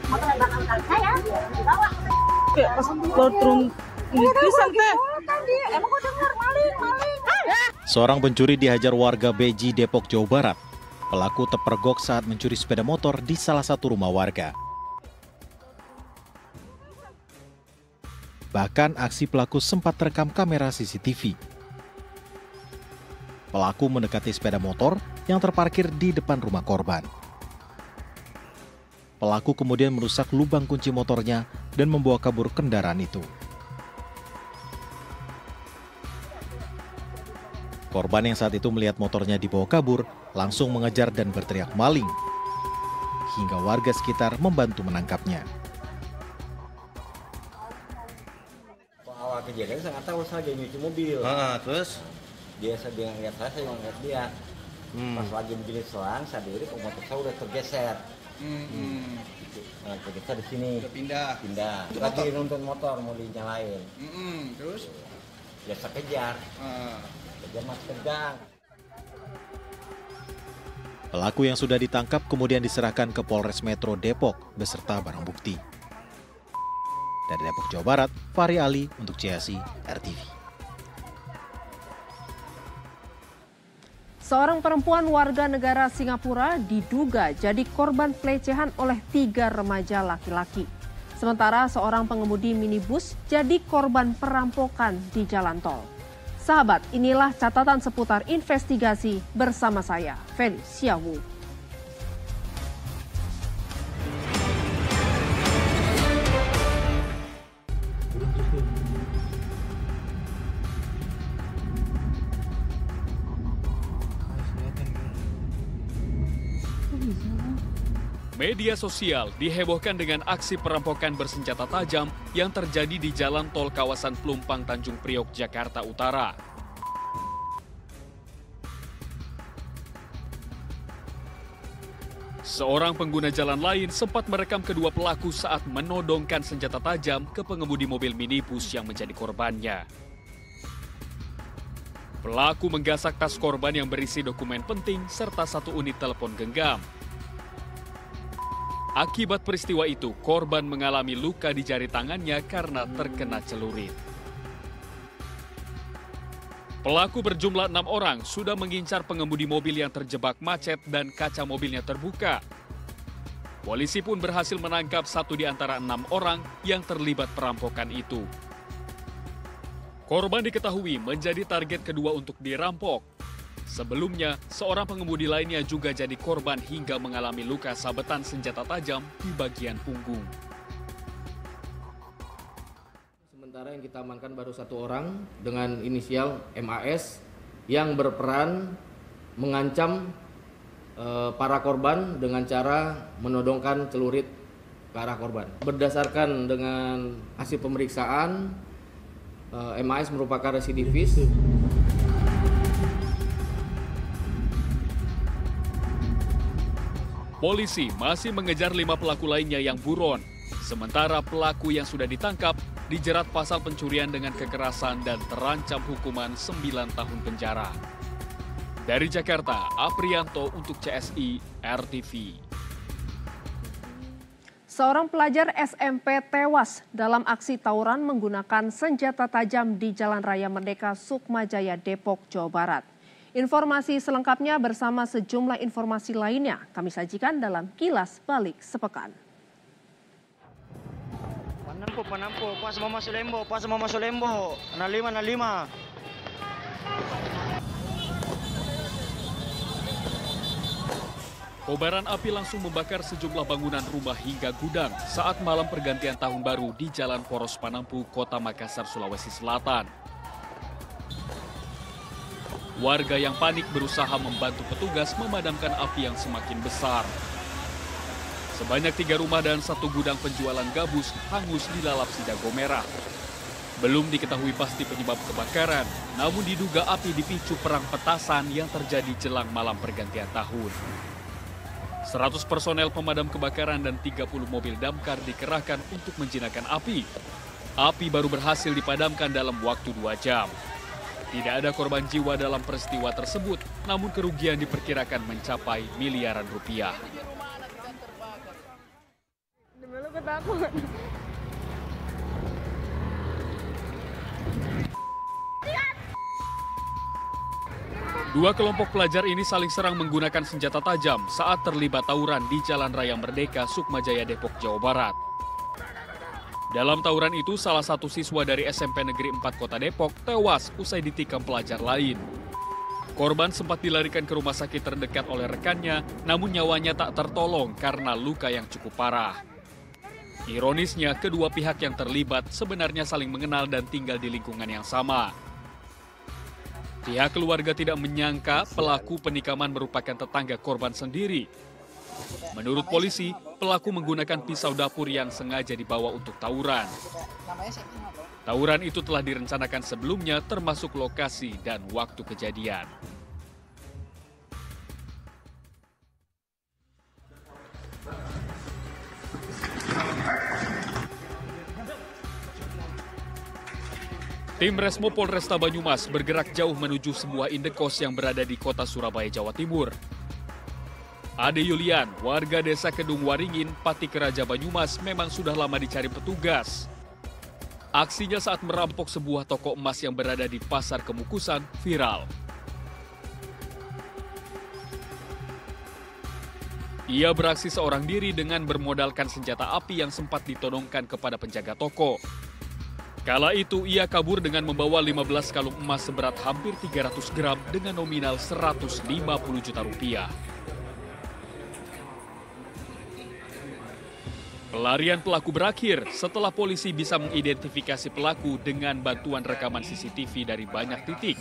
Motor belakang kali saya dibawa. Kayak pas baru turun ini pisan teh. Emang kau dengar maling. Seorang pencuri dihajar warga Beji, Depok, Jawa Barat. Pelaku terpergok saat mencuri sepeda motor di salah satu rumah warga. Bahkan aksi pelaku sempat terekam kamera CCTV. Pelaku mendekati sepeda motor yang terparkir di depan rumah korban. Pelaku kemudian merusak lubang kunci motornya dan membawa kabur kendaraan itu. Korban yang saat itu melihat motornya dibawa kabur, langsung mengejar dan berteriak maling. Hingga warga sekitar membantu menangkapnya. Awal kejadian saya nggak tahu, saya lagi nyuci mobil. Terus? Dia ngeliat saya ngeliat dia. Pas lagi begini selang, saya diri, motor saya udah tergeser. Tergeser di sini. Udah pindah. Lagi nuntun motor, mau dinyalain. Terus? Ya saya kejar. Kejar mas tegang. Pelaku yang sudah ditangkap kemudian diserahkan ke Polres Metro Depok beserta barang bukti. Dari Depok, Jawa Barat, Fahri Ali untuk CSI RTV. Seorang perempuan warga negara Singapura diduga jadi korban pelecehan oleh 3 remaja laki-laki. Sementara seorang pengemudi minibus jadi korban perampokan di jalan tol. Sahabat, inilah catatan seputar investigasi bersama saya, Felicia Wu. Media sosial dihebohkan dengan aksi perampokan bersenjata tajam yang terjadi di jalan tol kawasan Pelumpang Tanjung Priok, Jakarta Utara. Seorang pengguna jalan lain sempat merekam kedua pelaku saat menodongkan senjata tajam ke pengemudi mobil minibus yang menjadi korbannya. Pelaku menggasak tas korban yang berisi dokumen penting serta 1 unit telepon genggam. Akibat peristiwa itu, korban mengalami luka di jari tangannya karena terkena celurit. Pelaku berjumlah 6 orang sudah mengincar pengemudi mobil yang terjebak macet dan kaca mobilnya terbuka. Polisi pun berhasil menangkap 1 di antara 6 orang yang terlibat perampokan itu. Korban diketahui menjadi target kedua untuk dirampok. Sebelumnya, seorang pengemudi lainnya juga jadi korban hingga mengalami luka sabetan senjata tajam di bagian punggung. Sementara yang kita amankan baru 1 orang dengan inisial MAS yang berperan mengancam para korban dengan cara menodongkan celurit ke arah korban. Berdasarkan dengan hasil pemeriksaan, MAS merupakan residivis. Polisi masih mengejar 5 pelaku lainnya yang buron. Sementara pelaku yang sudah ditangkap dijerat pasal pencurian dengan kekerasan dan terancam hukuman 9 tahun penjara. Dari Jakarta, Aprianto untuk CSI RTV. Seorang pelajar SMP tewas dalam aksi tawuran menggunakan senjata tajam di Jalan Raya Merdeka Sukmajaya, Depok, Jawa Barat. Informasi selengkapnya bersama sejumlah informasi lainnya kami sajikan dalam Kilas Balik Sepekan. Panampu, pas mau masuk Lembo, 65. Kobaran api langsung membakar sejumlah bangunan rumah hingga gudang saat malam pergantian tahun baru di Jalan Poros Panampu, Kota Makassar, Sulawesi Selatan. Warga yang panik berusaha membantu petugas memadamkan api yang semakin besar. Sebanyak 3 rumah dan 1 gudang penjualan gabus hangus dilalap si Dago Merah. Belum diketahui pasti penyebab kebakaran, namun diduga api dipicu perang petasan yang terjadi jelang malam pergantian tahun. 100 personel pemadam kebakaran dan 30 mobil damkar dikerahkan untuk menjinakkan api. Api baru berhasil dipadamkan dalam waktu 2 jam. Tidak ada korban jiwa dalam peristiwa tersebut, namun kerugian diperkirakan mencapai miliaran rupiah. takut. Dua kelompok pelajar ini saling serang menggunakan senjata tajam saat terlibat tawuran di Jalan Raya Merdeka, Sukmajaya, Depok, Jawa Barat. Dalam tawuran itu, salah satu siswa dari SMP Negeri 4 Kota Depok tewas usai ditikam pelajar lain. Korban sempat dilarikan ke rumah sakit terdekat oleh rekannya, namun nyawanya tak tertolong karena luka yang cukup parah. Ironisnya, kedua pihak yang terlibat sebenarnya saling mengenal dan tinggal di lingkungan yang sama. Pihak keluarga tidak menyangka pelaku penikaman merupakan tetangga korban sendiri. Menurut polisi, pelaku menggunakan pisau dapur yang sengaja dibawa untuk tawuran. Tawuran itu telah direncanakan sebelumnya termasuk lokasi dan waktu kejadian. Tim Resmo Polresta Banyumas bergerak jauh menuju sebuah indekos yang berada di kota Surabaya, Jawa Timur. Ade Yulian, warga desa Kedung Waringin, Pati Keraja Banyumas memang sudah lama dicari petugas. Aksinya saat merampok sebuah toko emas yang berada di Pasar Kemukusan viral. Ia beraksi seorang diri dengan bermodalkan senjata api yang sempat ditodongkan kepada penjaga toko. Kala itu ia kabur dengan membawa 15 kalung emas seberat hampir 300 gram dengan nominal 150 juta rupiah. Pelarian pelaku berakhir setelah polisi bisa mengidentifikasi pelaku dengan bantuan rekaman CCTV dari banyak titik.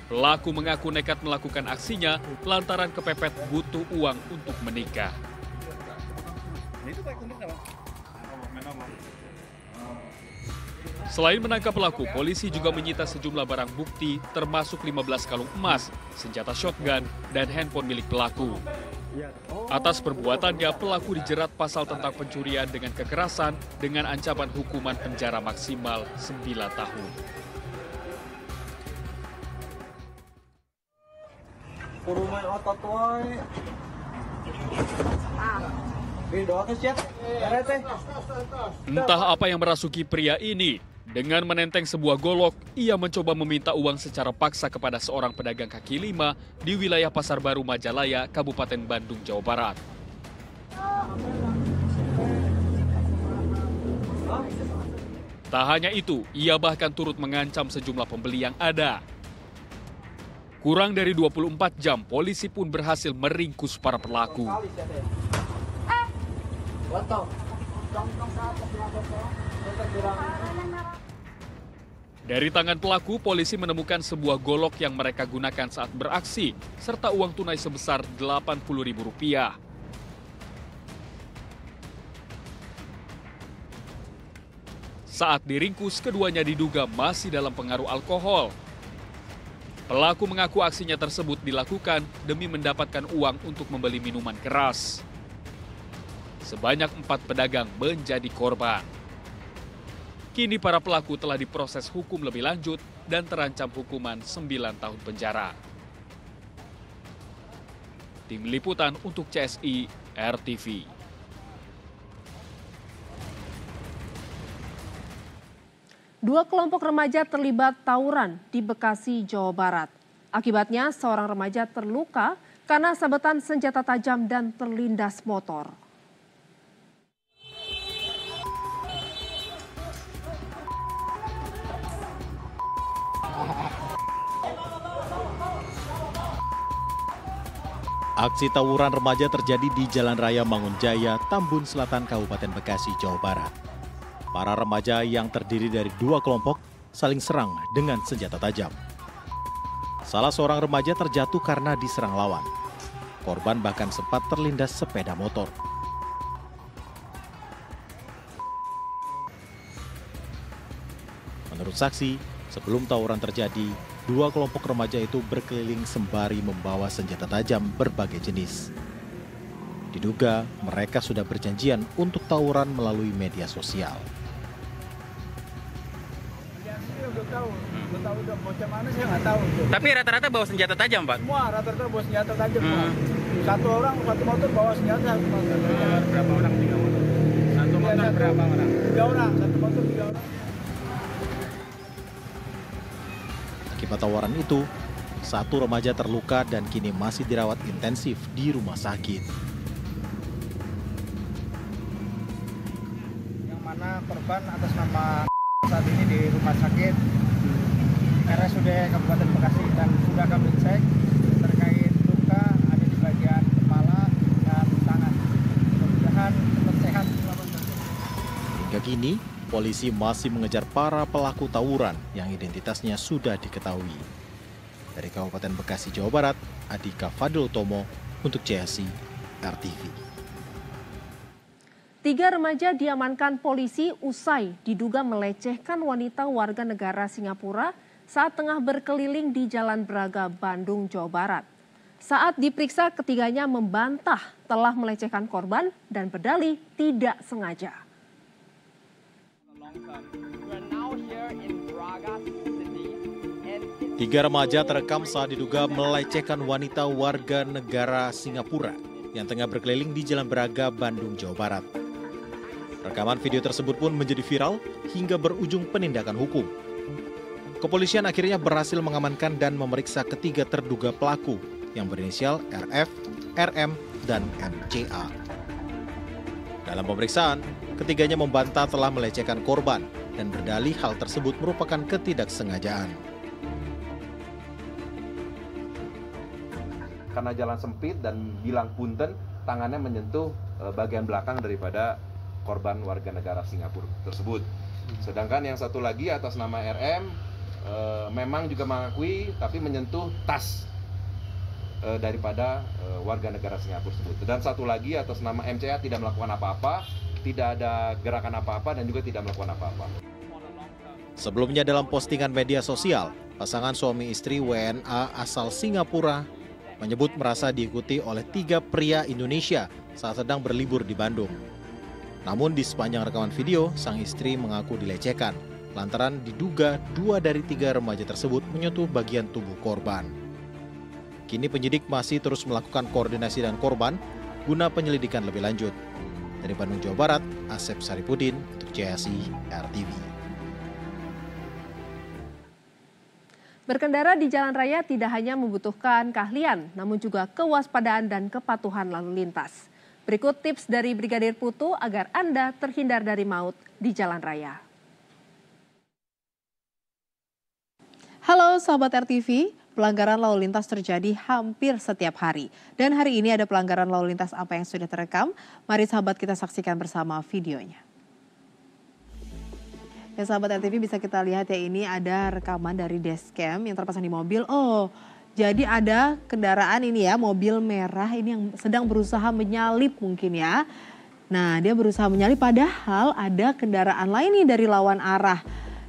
Pelaku mengaku nekat melakukan aksinya lantaran kepepet butuh uang untuk menikah. Selain menangkap pelaku, polisi juga menyita sejumlah barang bukti termasuk 15 kalung emas, senjata shotgun, dan handphone milik pelaku. Atas perbuatannya, pelaku dijerat pasal tentang pencurian dengan kekerasan dengan ancaman hukuman penjara maksimal 9 tahun. Entah apa yang merasuki pria ini. Dengan menenteng sebuah golok, ia mencoba meminta uang secara paksa kepada seorang pedagang kaki lima di wilayah Pasar Baru Majalaya, Kabupaten Bandung, Jawa Barat. Tak hanya itu, ia bahkan turut mengancam sejumlah pembeli yang ada. Kurang dari 24 jam, polisi pun berhasil meringkus para pelaku. Dari tangan pelaku, polisi menemukan sebuah golok yang mereka gunakan saat beraksi, serta uang tunai sebesar Rp80.000. Saat diringkus, keduanya diduga masih dalam pengaruh alkohol. Pelaku mengaku aksinya tersebut dilakukan demi mendapatkan uang untuk membeli minuman keras. Sebanyak 4 pedagang menjadi korban. Kini para pelaku telah diproses hukum lebih lanjut dan terancam hukuman 9 tahun penjara. Tim Liputan untuk CSI RTV. Dua kelompok remaja terlibat tawuran di Bekasi, Jawa Barat. Akibatnya seorang remaja terluka karena sabetan senjata tajam dan terlindas motor. Aksi tawuran remaja terjadi di Jalan Raya Mangunjaya, Tambun Selatan, Kabupaten Bekasi, Jawa Barat. Para remaja yang terdiri dari 2 kelompok saling serang dengan senjata tajam. Salah seorang remaja terjatuh karena diserang lawan. Korban bahkan sempat terlindas sepeda motor. Menurut saksi, sebelum tawuran terjadi, 2 kelompok remaja itu berkeliling sembari membawa senjata tajam berbagai jenis. Diduga mereka sudah berjanjian untuk tawuran melalui media sosial. Tapi rata-rata bawa senjata tajam, Pak? Semua rata-rata bawa senjata tajam. Satu orang, satu motor bawa senjata. Berapa orang? 3 motor? rombongan berapa orang? 3 orang, satu motor 3 orang. Akibat tawaran itu, satu remaja terluka dan kini masih dirawat intensif di rumah sakit. Yang mana korban atas nama saat ini di rumah sakit RSUD Kabupaten Bekasi dan sudah kami cek terkait luka ada di bagian kepala dan tangan. Mudah-mudahan tetap sehat. Hingga kini, polisi masih mengejar para pelaku tawuran yang identitasnya sudah diketahui. Dari Kabupaten Bekasi, Jawa Barat, Adika Fadil Tomo untuk CSI RTV. 3 remaja diamankan polisi usai diduga melecehkan wanita warga negara Singapura saat tengah berkeliling di Jalan Braga, Bandung, Jawa Barat. Saat diperiksa, ketiganya membantah telah melecehkan korban dan berdalih tidak sengaja. Tiga remaja terekam saat diduga melecehkan wanita warga negara Singapura yang tengah berkeliling di Jalan Braga, Bandung, Jawa Barat. Rekaman video tersebut pun menjadi viral hingga berujung penindakan hukum. Kepolisian akhirnya berhasil mengamankan dan memeriksa ketiga terduga pelaku yang berinisial RF, RM, dan MCA. Dalam pemeriksaan, ketiganya membantah telah melecehkan korban dan berdalih hal tersebut merupakan ketidaksengajaan. Karena jalan sempit dan bilang punten, tangannya menyentuh bagian belakang daripada korban warga negara Singapura tersebut. Sedangkan yang satu lagi atas nama RM memang juga mengakui tapi menyentuh tas daripada warga negara Singapura tersebut. Dan satu lagi atas nama MCA tidak melakukan apa-apa, tidak ada gerakan apa-apa dan juga tidak melakukan apa-apa. Sebelumnya dalam postingan media sosial, pasangan suami istri WNA asal Singapura menyebut merasa diikuti oleh 3 pria Indonesia saat sedang berlibur di Bandung. Namun di sepanjang rekaman video, sang istri mengaku dilecehkan lantaran diduga 2 dari 3 remaja tersebut menyentuh bagian tubuh korban. Kini penyidik masih terus melakukan koordinasi dengan korban guna penyelidikan lebih lanjut. Dari Bandung, Jawa Barat, Asep Saripudin untuk CSI RTV. Berkendara di jalan raya tidak hanya membutuhkan keahlian, namun juga kewaspadaan dan kepatuhan lalu lintas. Berikut tips dari Brigadir Putu agar Anda terhindar dari maut di jalan raya. Halo sahabat RTV, pelanggaran lalu lintas terjadi hampir setiap hari. Dan hari ini ada pelanggaran lalu lintas apa yang sudah terekam? Mari sahabat kita saksikan bersama videonya. Ya sahabat RTV, bisa kita lihat ya, ini ada rekaman dari dashcam yang terpasang di mobil. Oh, jadi ada kendaraan ini ya, mobil merah ini yang sedang berusaha menyalip mungkin ya. Nah, dia berusaha menyalip padahal ada kendaraan lain nih dari lawan arah.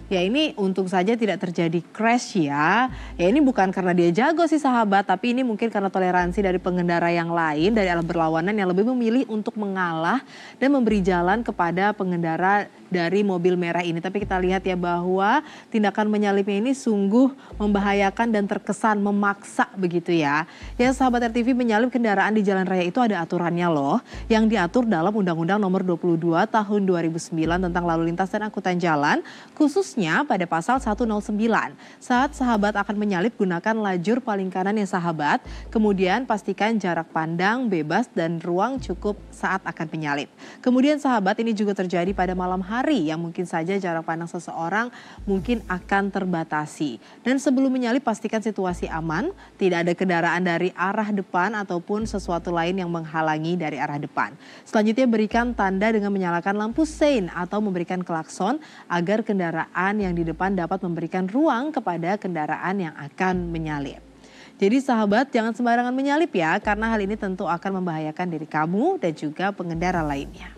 Ya ini untung saja tidak terjadi crash ya. Ya ini bukan karena dia jago sih sahabat, tapi ini mungkin karena toleransi dari pengendara yang lain, dari arah berlawanan yang lebih memilih untuk mengalah dan memberi jalan kepada pengendara dari mobil merah ini. Tapi kita lihat ya bahwa tindakan menyalipnya ini sungguh membahayakan dan terkesan memaksa begitu ya. Ya sahabat RTV, menyalip kendaraan di jalan raya itu ada aturannya loh, yang diatur dalam Undang-Undang Nomor 22 Tahun 2009 tentang Lalu Lintas dan Angkutan Jalan, khususnya pada pasal 109. Saat sahabat akan menyalip, gunakan lajur paling kanan ya sahabat. Kemudian pastikan jarak pandang bebas dan ruang cukup saat akan menyalip. Kemudian sahabat, ini juga terjadi pada malam hari yang mungkin saja jarak pandang seseorang mungkin akan terbatasi. Dan sebelum menyalip pastikan situasi aman, tidak ada kendaraan dari arah depan ataupun sesuatu lain yang menghalangi dari arah depan. Selanjutnya berikan tanda dengan menyalakan lampu sein atau memberikan klakson agar kendaraan yang di depan dapat memberikan ruang kepada kendaraan yang akan menyalip. Jadi sahabat, jangan sembarangan menyalip ya, karena hal ini tentu akan membahayakan diri kamu dan juga pengendara lainnya.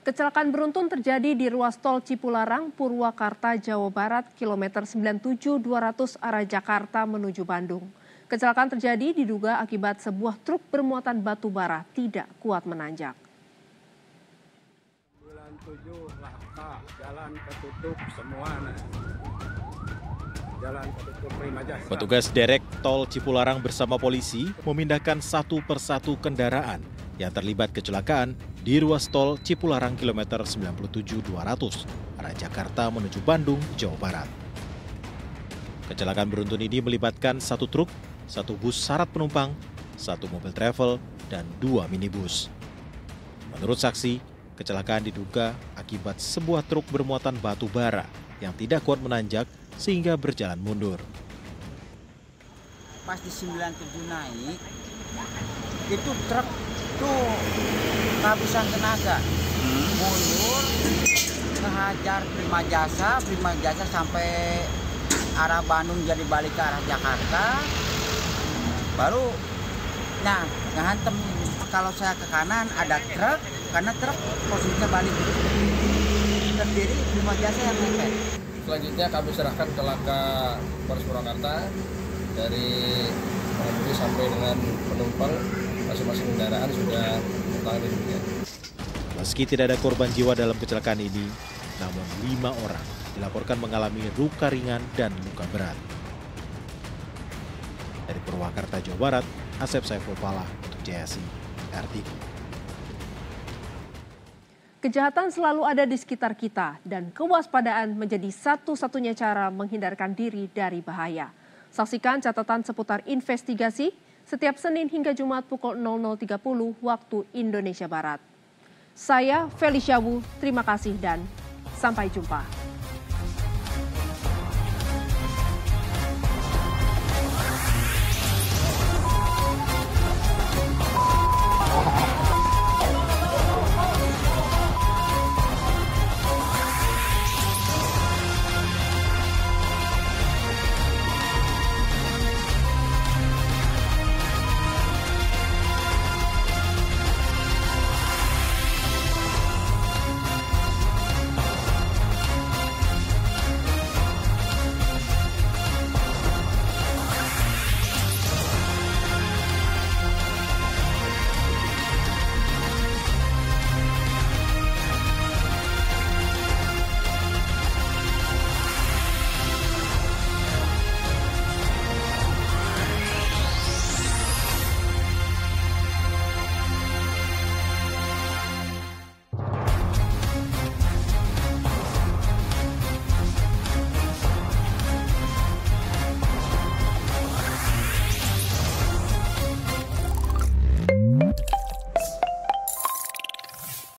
Kecelakaan beruntun terjadi di ruas tol Cipularang, Purwakarta, Jawa Barat, kilometer 97 200 arah Jakarta menuju Bandung. Kecelakaan terjadi diduga akibat sebuah truk bermuatan batu bara tidak kuat menanjak. 97 laka, jalan ketutup semua. Petugas derek tol Cipularang bersama polisi memindahkan satu persatu kendaraan yang terlibat kecelakaan di ruas tol Cipularang kilometer 97-200 arah Jakarta menuju Bandung, Jawa Barat. Kecelakaan beruntun ini melibatkan satu truk, satu bus syarat penumpang, satu mobil travel, dan 2 minibus. Menurut saksi, kecelakaan diduga akibat sebuah truk bermuatan batu bara yang tidak kuat menanjak sehingga berjalan mundur. Pas di 97 naik, itu truk tuh kehabisan tenaga, mundur, ngehajar Prima Jasa sampai arah Bandung jadi balik ke arah Jakarta, baru ngehantem. Kalau saya ke kanan ada truk, karena truk posisinya balik terdiri Prima Jasa yang mepet. Selanjutnya kami serahkan ke Laka Polres Purwakarta dari pengemudi sampai dengan penumpang masing-masing kendaraan sudah ditangani. Meski tidak ada korban jiwa dalam kecelakaan ini, namun 5 orang dilaporkan mengalami luka ringan dan luka berat. Dari Purwakarta, Jawa Barat, Asep Saiful Falah untuk JSI RTV. Kejahatan selalu ada di sekitar kita dan kewaspadaan menjadi satu-satunya cara menghindarkan diri dari bahaya. Saksikan catatan seputar investigasi setiap Senin hingga Jumat pukul 00.30 waktu Indonesia Barat. Saya Felicia Wu, terima kasih dan sampai jumpa.